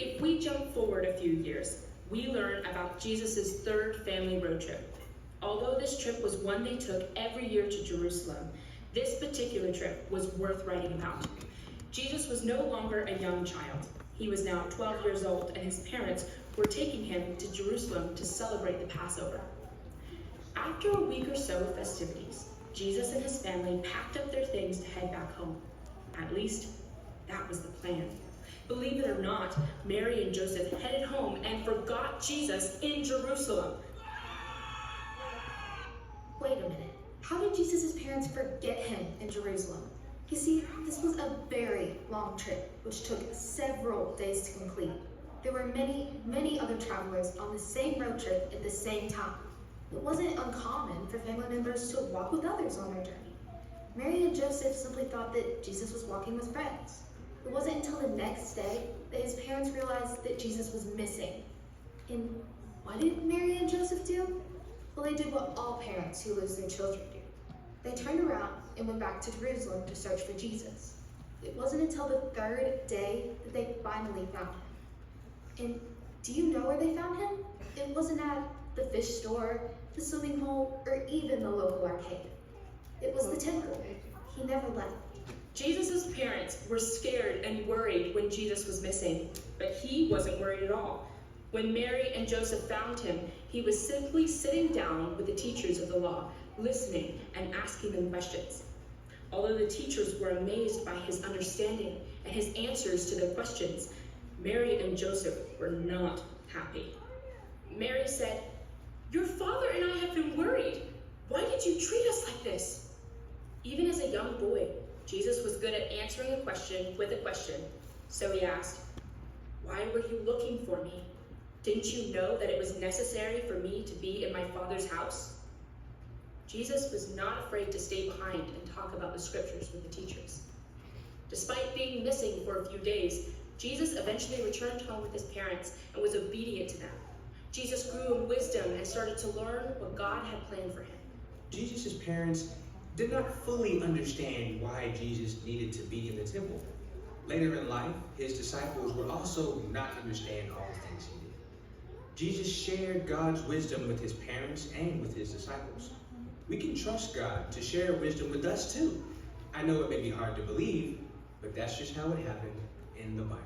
If we jump forward a few years, we learn about Jesus' third family road trip. Although this trip was one they took every year to Jerusalem, this particular trip was worth writing about. Jesus was no longer a young child. He was now 12 years old, and his parents were taking him to Jerusalem to celebrate the Passover. After a week or so of festivities, Jesus and his family packed up their things to head back home. At least, that was the plan. Believe it or not, Mary and Joseph headed home and forgot Jesus in Jerusalem. Wait a minute. How did Jesus' parents forget him in Jerusalem? You see, this was a very long trip, which took several days to complete. There were many other travelers on the same road trip at the same time. It wasn't uncommon for family members to walk with others on their journey. Mary and Joseph simply thought that Jesus was walking with friends. It wasn't until the next day that his parents realized that Jesus was missing. And what did Mary and Joseph do? Well, they did what all parents who lose their children do. They turned around and went back to Jerusalem to search for Jesus. It wasn't until the third day that they finally found him. And do you know where they found him? It wasn't at the fish store, the swimming hole, or even the local arcade. It was the temple. He never left. Jesus' parents were scared and worried when Jesus was missing, but he wasn't worried at all. When Mary and Joseph found him, he was simply sitting down with the teachers of the law, listening and asking them questions. Although the teachers were amazed by his understanding and his answers to their questions, Mary and Joseph were not happy. Mary said, "Your father and I have been worried. Why did you treat us like this?" Even as a young boy, Jesus was good at answering a question with a question. So he asked, "Why were you looking for me? Didn't you know that it was necessary for me to be in my Father's house?" Jesus was not afraid to stay behind and talk about the scriptures with the teachers. Despite being missing for a few days, Jesus eventually returned home with his parents and was obedient to them. Jesus grew in wisdom and started to learn what God had planned for him. Jesus' parents did not fully understand why Jesus needed to be in the temple. Later in life, his disciples would also not understand all the things he did. Jesus shared God's wisdom with his parents and with his disciples. We can trust God to share wisdom with us too. I know it may be hard to believe, but that's just how it happened in the Bible.